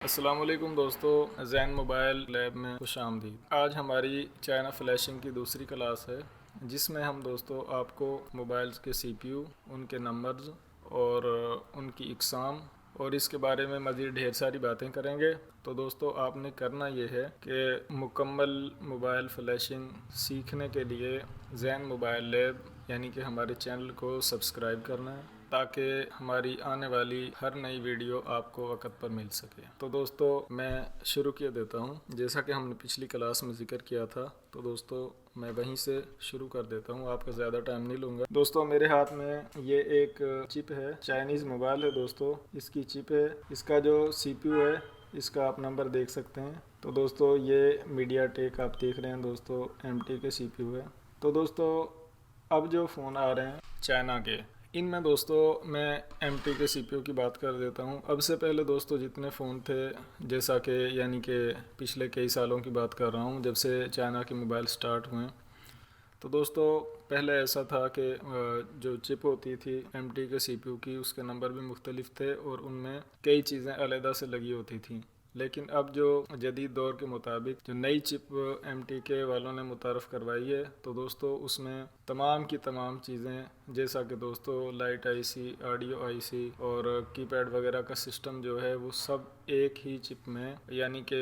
अस्सलाम वालेकुम दोस्तों, जैन मोबाइल लैब में खुश आमदीद। आज हमारी चाइना फ्लैशिंग की दूसरी क्लास है जिसमें हम दोस्तों आपको मोबाइल्स के सीपीयू, उनके नंबर्स और उनकी इकसाम और इसके बारे में मज़ीद ढेर सारी बातें करेंगे। तो दोस्तों आपने करना ये है कि मुकम्मल मोबाइल फ्लैशिंग सीखने के लिए जैन मोबाइल लैब यानी कि हमारे चैनल को सब्सक्राइब करना है ताकि हमारी आने वाली हर नई वीडियो आपको वक्त पर मिल सके। तो दोस्तों मैं शुरू किया देता हूँ, जैसा कि हमने पिछली क्लास में जिक्र किया था। तो दोस्तों मैं वहीं से शुरू कर देता हूँ, आपका ज़्यादा टाइम नहीं लूँगा। दोस्तों मेरे हाथ में ये एक चिप है, चाइनीज़ मोबाइल है दोस्तों, इसकी चिप है। इसका जो सीपीयू है इसका आप नंबर देख सकते हैं। तो दोस्तों ये मीडिया टेक आप देख रहे हैं दोस्तों, एमटी के सीपीयू है। तो दोस्तों अब जो फ़ोन आ रहे हैं चाइना के, इनमें दोस्तों मैं एमटी के सीपीयू की बात कर देता हूँ। अब से पहले दोस्तों जितने फ़ोन थे, जैसा कि यानी कि पिछले कई सालों की बात कर रहा हूँ जब से चाइना के मोबाइल स्टार्ट हुए, तो दोस्तों पहले ऐसा था कि जो चिप होती थी एमटी के सीपीयू की, उसके नंबर भी मुख्तलिफ थे और उनमें कई चीज़ें अलहदा से लगी होती थी। लेकिन अब जो जदीद दौर के मुताबिक जो नई चिप एमटी के वालों ने मुतारफ़ करवाई है, तो दोस्तों उसमें तमाम की तमाम चीज़ें, जैसा कि दोस्तों लाइट आईसी, ऑडियो आईसी और कीपैड वगैरह का सिस्टम जो है वो सब एक ही चिप में, यानी कि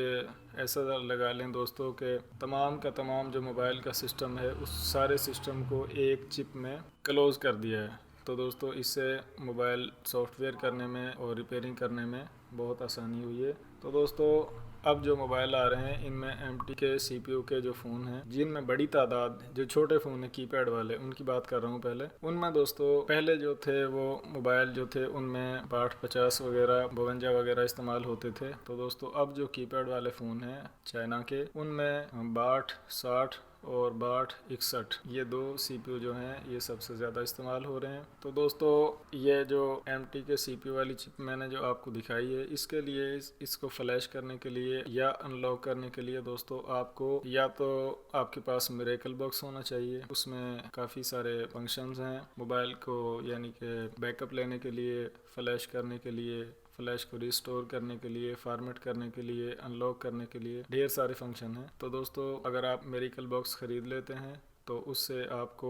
ऐसा लगा लें दोस्तों कि तमाम का तमाम जो मोबाइल का सिस्टम है उस सारे सिस्टम को एक चिप में क्लोज़ कर दिया है। तो दोस्तों इससे मोबाइल सॉफ्टवेयर करने में और रिपेयरिंग करने में बहुत आसानी हुई है। तो दोस्तों अब जो मोबाइल आ रहे हैं इनमें एमटी के सीपीयू के जो फ़ोन हैं, जिनमें बड़ी तादाद जो छोटे फ़ोन हैं कीपैड वाले, उनकी बात कर रहा हूँ पहले। उनमें दोस्तों पहले जो थे वो मोबाइल जो थे उनमें 60 वगैरह 52 वगैरह इस्तेमाल होते थे। तो दोस्तों अब जो कीपैड वाले फ़ोन हैं चाइना के, उनमें 62 60 और 62 61 ये दो सीपीयू जो हैं ये सबसे ज़्यादा इस्तेमाल हो रहे हैं। तो दोस्तों ये जो एमटी के सीपीयू वाली चिप मैंने जो आपको दिखाई है, इसके लिए इसको फ्लैश करने के लिए या अनलॉक करने के लिए दोस्तों आपको या तो आपके पास मिरेकल बॉक्स होना चाहिए, उसमें काफ़ी सारे फंक्शंस हैं मोबाइल को यानी कि बैकअप लेने के लिए, फ्लैश करने के लिए, फ्लैश को रिस्टोर करने के लिए, फॉर्मेट करने के लिए, अनलॉक करने के लिए ढेर सारे फंक्शन हैं। तो दोस्तों अगर आप मेरिकल बॉक्स ख़रीद लेते हैं तो उससे आपको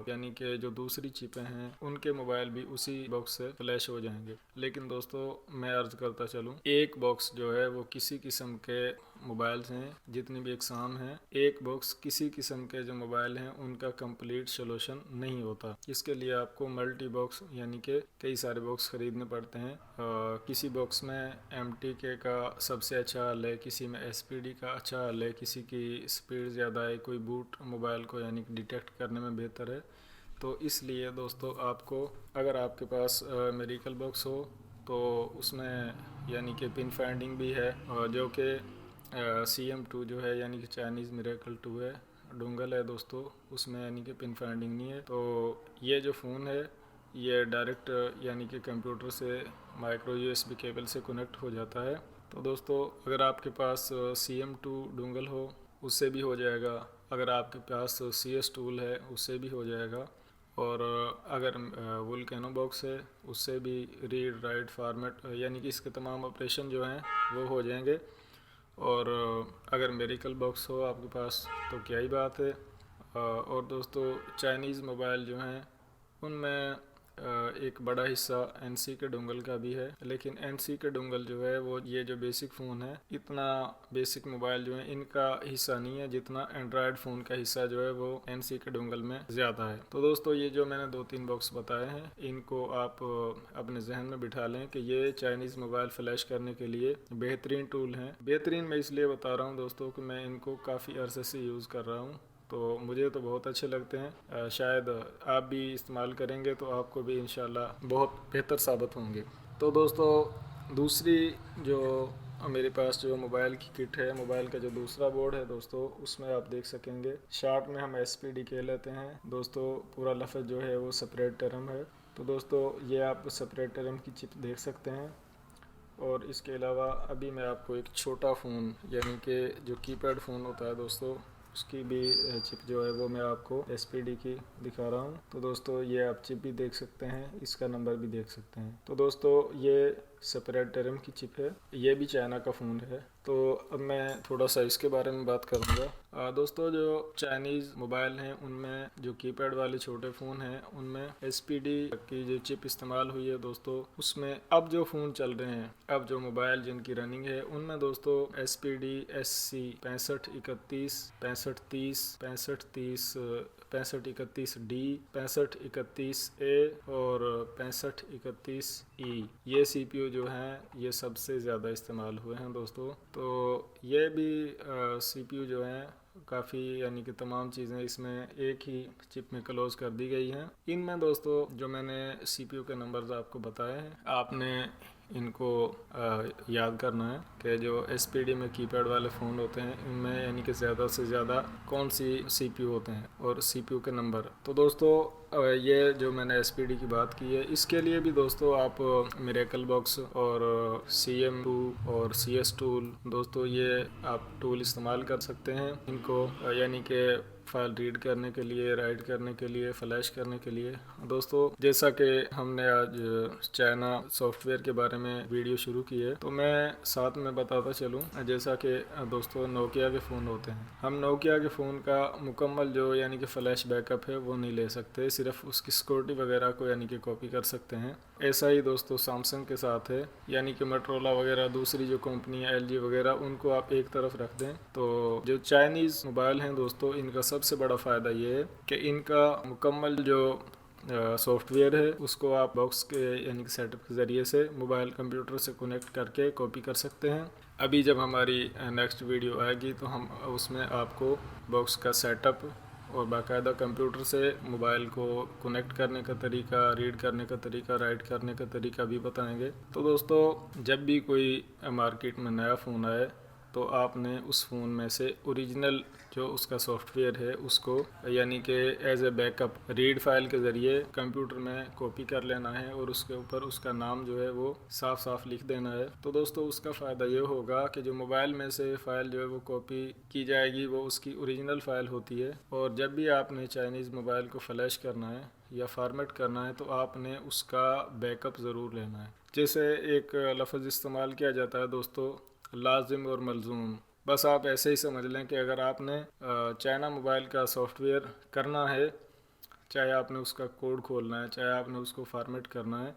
यानी कि जो दूसरी चिपें हैं उनके मोबाइल भी उसी बॉक्स से फ्लैश हो जाएंगे। लेकिन दोस्तों मैं अर्ज़ करता चलूँ, एक बॉक्स जो है वो किसी किस्म के मोबाइल्स हैं जितनी भी एग्ज़ाम हैं, एक बॉक्स किसी किस्म के जो मोबाइल हैं उनका कंप्लीट सोल्यूशन नहीं होता। इसके लिए आपको मल्टी बॉक्स यानी कि कई सारे बॉक्स ख़रीदने पड़ते हैं। किसी बॉक्स में एमटी के का सबसे अच्छा हल है, किसी में एसपीडी का अच्छा हल है, किसी की स्पीड ज़्यादा है, कोई बूट मोबाइल को यानी कि डिटेक्ट करने में बेहतर है। तो इसलिए दोस्तों आपको, अगर आपके पास मेरिकल बॉक्स हो तो उसमें यानी कि पिन फाइंडिंग भी है, जो कि CM2 जो है यानी कि चाइनीज़ मिरेकल 2 है, डोंगल है दोस्तों, उसमें यानी कि पिन फाइंडिंग नहीं है। तो ये जो फ़ोन है ये डायरेक्ट यानी कि कंप्यूटर से माइक्रो यूएसबी केबल से कनेक्ट हो जाता है। तो दोस्तों अगर आपके पास CM2 डोंगल हो उससे भी हो जाएगा, अगर आपके पास CS टूल है उससे भी हो जाएगा, और अगर वोल्केनो बॉक्स है उससे भी रीड राइट फॉर्मेट यानी कि इसके तमाम ऑपरेशन जो हैं वो हो जाएंगे। और अगर मेरिकल बॉक्स हो आपके पास तो क्या ही बात है। और दोस्तों चाइनीज़ मोबाइल जो हैं उनमें एक बड़ा हिस्सा एनसी के डोंगल का भी है, लेकिन एनसी के डोंगल जो है वो ये जो बेसिक फ़ोन है, इतना बेसिक मोबाइल जो है इनका हिस्सा नहीं है जितना एंड्रॉयड फ़ोन का हिस्सा जो है वो एनसी के डोंगल में ज़्यादा है। तो दोस्तों ये जो मैंने 2-3 बॉक्स बताए हैं इनको आप अपने जहन में बिठा लें कि ये चाइनीज़ मोबाइल फ्लैश करने के लिए बेहतरीन टूल हैं। बेहतरीन मैं इसलिए बता रहा हूँ दोस्तों कि मैं इनको काफ़ी अरसे से यूज़ कर रहा हूँ, तो मुझे तो बहुत अच्छे लगते हैं। शायद आप भी इस्तेमाल करेंगे तो आपको भी इंशाल्लाह बहुत बेहतर साबित होंगे। तो दोस्तों दूसरी जो मेरे पास जो मोबाइल की किट है, मोबाइल का जो दूसरा बोर्ड है दोस्तों, उसमें आप देख सकेंगे शार्ट में हम SPD कह लेते हैं दोस्तों, पूरा लफ्ज़ जो है वो सेपरेट टर्म है। तो दोस्तों ये आप सेपरेट टर्म की चिप देख सकते हैं। और इसके अलावा अभी मैं आपको एक छोटा फ़ोन यानी कि जो कीपैड फ़ोन होता है दोस्तों, उसकी भी चिप जो है वो मैं आपको SPD की दिखा रहा हूँ। तो दोस्तों ये आप चिप भी देख सकते हैं, इसका नंबर भी देख सकते हैं। तो दोस्तों ये सेपरेट रैम की चिप है। ये भी चाइना का फ़ोन है। तो अब मैं थोड़ा सा इसके बारे में बात करूँगा। दोस्तों, जो चाइनीज़ मोबाइल हैं उनमें जो कीपैड वाले छोटे फ़ोन हैं उनमें SPD की जो चिप इस्तेमाल हुई है दोस्तों, उसमें अब जो फ़ोन चल रहे हैं, अब जो मोबाइल जिनकी रनिंग है उनमें दोस्तों SPD SC 6531, 6530, 6530, 6531D, 6531A और 6531E, ये CPU जो हैं ये सबसे ज़्यादा इस्तेमाल हुए हैं दोस्तों। तो ये भी CPU जो हैं काफ़ी, यानी कि तमाम चीज़ें इसमें एक ही चिप में क्लोज कर दी गई हैं। इनमें दोस्तों जो मैंने CPU के नंबर्स आपको बताए हैं, आपने इनको याद करना है कि जो SPD में कीपैड वाले फ़ोन होते हैं इनमें यानी कि ज़्यादा से ज़्यादा कौन सी CPU होते हैं और CPU के नंबर। तो दोस्तों ये जो मैंने SPD की बात की है, इसके लिए भी दोस्तों आप मिरेकल बॉक्स और CM2 और CS टूल दोस्तों, ये आप टूल इस्तेमाल कर सकते हैं इनको, यानी कि फाइल रीड करने के लिए, राइट करने के लिए, फ्लैश करने के लिए। दोस्तों जैसा कि हमने आज चाइना सॉफ्टवेयर के बारे में वीडियो शुरू की है, तो मैं साथ में बताता चलूँ, जैसा कि दोस्तों नोकिया के फ़ोन होते हैं, हम नोकिया के फ़ोन का मुकम्मल जो यानी कि फ़्लैश बैकअप है वो नहीं ले सकते, सिर्फ उसकी सिक्योरिटी वगैरह को यानी कि कॉपी कर सकते हैं। ऐसा ही दोस्तों सैमसंग के साथ है, यानी कि मोटोरोला वगैरह दूसरी जो कंपनी है LG वगैरह, उनको आप एक तरफ रख दें। तो जो चाइनीज़ मोबाइल हैं दोस्तों, इनका सबसे बड़ा फ़ायदा ये है कि इनका मुकम्मल जो सॉफ्टवेयर है उसको आप बॉक्स के यानी कि सेटअप के ज़रिए से मोबाइल कंप्यूटर से कनेक्ट करके कॉपी कर सकते हैं। अभी जब हमारी नेक्स्ट वीडियो आएगी तो हम उसमें आपको बॉक्स का सेटअप और बाकायदा कंप्यूटर से मोबाइल को कनेक्ट करने का तरीका, रीड करने का तरीका, राइट करने का तरीका भी बताएंगे। तो दोस्तों जब भी कोई मार्केट में नया फ़ोन आए तो आपने उस फ़ोन में से ओरिजिनल जो उसका सॉफ्टवेयर है उसको यानी कि as a backup read file के ज़रिए कंप्यूटर में कॉपी कर लेना है और उसके ऊपर उसका नाम जो है वो साफ साफ लिख देना है। तो दोस्तों उसका फ़ायदा ये होगा कि जो मोबाइल में से फ़ाइल जो है वो कॉपी की जाएगी वो उसकी ओरिजिनल फ़ाइल होती है, और जब भी आपने चाइनीज़ मोबाइल को फ्लैश करना है या फॉर्मेट करना है तो आपने उसका बैकअप ज़रूर लेना है। जैसे एक लफ्ज़ इस्तेमाल किया जाता है दोस्तों, लाजिम और मलजूम, बस आप ऐसे ही समझ लें कि अगर आपने चाइना मोबाइल का सॉफ्टवेयर करना है, चाहे आपने उसका कोड खोलना है, चाहे आपने उसको फॉर्मेट करना है,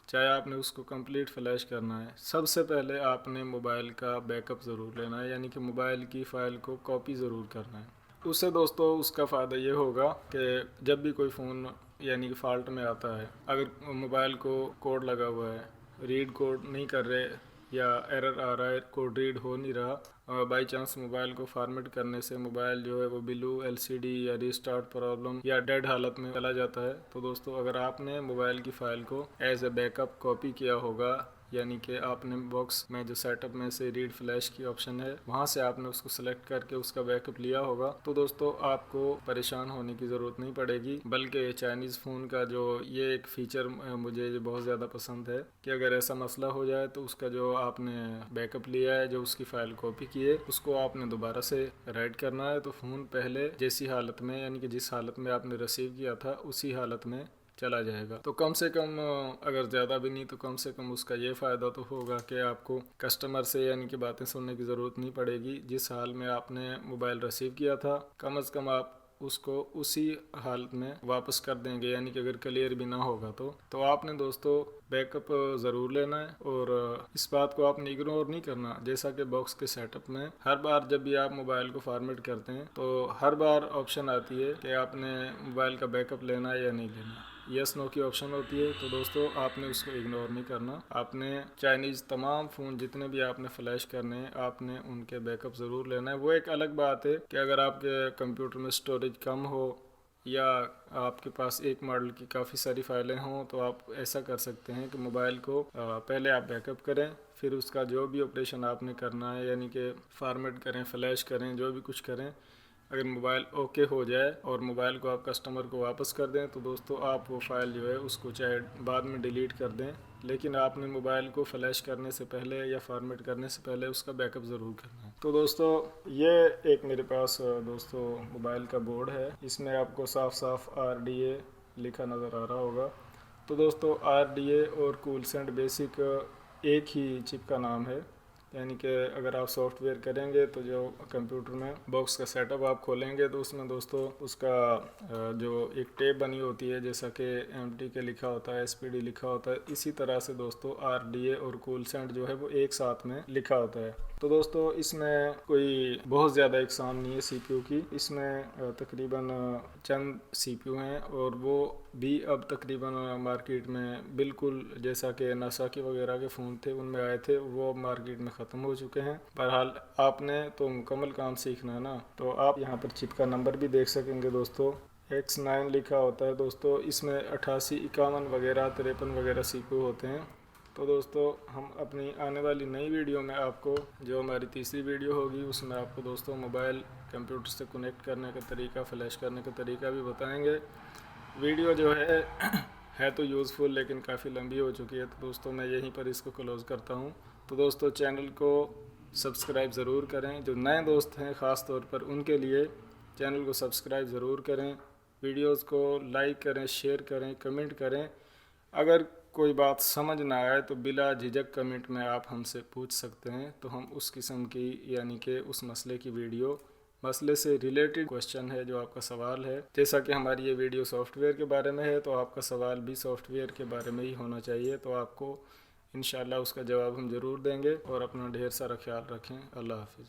चाहे आपने उसको कंप्लीट फ्लैश करना है, सबसे पहले आपने मोबाइल का बैकअप ज़रूर लेना है, यानी कि मोबाइल की फ़ाइल को कॉपी ज़रूर करना है। उससे दोस्तों उसका फ़ायदा ये होगा कि जब भी कोई फ़ोन यानी कि फ़ाल्ट में आता है, अगर मोबाइल को कोड लगा हुआ है, रीड कोड नहीं कर रहे या एरर आ रहा है, कोड रीड हो नहीं रहा, बाई चांस मोबाइल को फॉर्मेट करने से मोबाइल जो है वो ब्लू LCD या रीस्टार्ट प्रॉब्लम या डेड हालत में चला जाता है, तो दोस्तों अगर आपने मोबाइल की फ़ाइल को एज ए बैकअप कॉपी किया होगा, यानी कि आपने बॉक्स में जो सेटअप में से रीड फ्लैश की ऑप्शन है वहाँ से आपने उसको सेलेक्ट करके उसका बैकअप लिया होगा, तो दोस्तों आपको परेशान होने की ज़रूरत नहीं पड़ेगी। बल्कि चाइनीज़ फ़ोन का जो ये एक फ़ीचर मुझे बहुत ज़्यादा पसंद है कि अगर ऐसा मसला हो जाए तो उसका जो आपने बैकअप लिया है, जो उसकी फ़ाइल कॉपी की है, उसको आपने दोबारा से राइट करना है तो फ़ोन पहले जैसी हालत में यानी कि जिस हालत में आपने रिसीव किया था उसी हालत में चला जाएगा। तो कम से कम अगर ज़्यादा भी नहीं तो कम से कम उसका ये फ़ायदा तो होगा कि आपको कस्टमर से यानी कि बातें सुनने की ज़रूरत नहीं पड़ेगी। जिस हाल में आपने मोबाइल रिसीव किया था कम से कम आप उसको उसी हालत में वापस कर देंगे, यानी कि अगर क्लियर भी ना होगा तो आपने दोस्तों बैकअप ज़रूर लेना है और इस बात को आपने इग्नोर नहीं करना। जैसा कि बॉक्स के सेटअप में हर बार जब भी आप मोबाइल को फॉर्मेट करते हैं तो हर बार ऑप्शन आती है कि आपने मोबाइल का बैकअप लेना है या नहीं लेना, यस नो की ऑप्शन होती है। तो दोस्तों आपने उसको इग्नोर नहीं करना, आपने चाइनीज़ तमाम फ़ोन जितने भी आपने फ्लैश करने हैं आपने उनके बैकअप ज़रूर लेना है। वो एक अलग बात है कि अगर आपके कंप्यूटर में स्टोरेज कम हो या आपके पास एक मॉडल की काफ़ी सारी फाइलें हों तो आप ऐसा कर सकते हैं कि मोबाइल को पहले आप बैकअप करें, फिर उसका जो भी ऑपरेशन आपने करना है यानी कि फॉर्मेट करें, फ्लैश करें, जो भी कुछ करें, अगर मोबाइल ओके हो जाए और मोबाइल को आप कस्टमर को वापस कर दें तो दोस्तों आप वो फ़ाइल जो है उसको चाहे बाद में डिलीट कर दें, लेकिन आपने मोबाइल को फ्लैश करने से पहले या फॉर्मेट करने से पहले उसका बैकअप ज़रूर करना है। तो दोस्तों ये एक मेरे पास दोस्तों मोबाइल का बोर्ड है, इसमें आपको साफ साफ RDA लिखा नज़र आ रहा होगा। तो दोस्तों RDA और कूलसेंट बेसिक एक ही चिप का नाम है। यानी कि अगर आप सॉफ्टवेयर करेंगे तो जो कंप्यूटर में बॉक्स का सेटअप आप खोलेंगे तो उसमें दोस्तों उसका जो एक टेप बनी होती है, जैसा कि MTK लिखा होता है, SPD लिखा होता है, इसी तरह से दोस्तों RDA और कूलसेंट जो है वो एक साथ में लिखा होता है। तो दोस्तों इसमें कोई बहुत ज़्यादा एग्जाम नहीं है CPU की। इसमें तकरीबन चंद CPU हैं और वो भी अब तकरीबन मार्केट में बिल्कुल जैसा कि नासाकी वगैरह के फ़ोन थे उनमें आए थे, वो मार्केट में ख़त्म हो चुके हैं। बहरहाल आपने तो मुकम्मल काम सीखना है ना, तो आप यहाँ पर चिप का नंबर भी देख सकेंगे दोस्तों। X9 लिखा होता है दोस्तों। इसमें 88, 51 वगैरह 53 वगैरह CPU होते हैं। तो दोस्तों हम अपनी आने वाली नई वीडियो में आपको, जो हमारी तीसरी वीडियो होगी, उसमें आपको दोस्तों मोबाइल कंप्यूटर से कनेक्ट करने का तरीका, फ्लैश करने का तरीका भी बताएंगे। वीडियो जो है तो यूज़फुल लेकिन काफ़ी लंबी हो चुकी है, तो दोस्तों मैं यहीं पर इसको क्लोज़ करता हूँ। तो दोस्तों चैनल को सब्सक्राइब ज़रूर करें। जो नए दोस्त हैं ख़ास तौर पर उनके लिए चैनल को सब्सक्राइब ज़रूर करें, वीडियोज़ को लाइक करें, शेयर करें, कमेंट करें। अगर कोई बात समझ ना आए तो बिला झिझक कमेंट में आप हमसे पूछ सकते हैं, तो हम उस किस्म की यानी कि उस मसले की वीडियो, मसले से रिलेटेड क्वेश्चन है जो आपका सवाल है, जैसा कि हमारी ये वीडियो सॉफ्टवेयर के बारे में है तो आपका सवाल भी सॉफ्टवेयर के बारे में ही होना चाहिए। तो आपको इंशाल्लाह उसका जवाब हम ज़रूर देंगे। और अपना ढेर सारा ख्याल रखें। अल्लाह हाफिज़।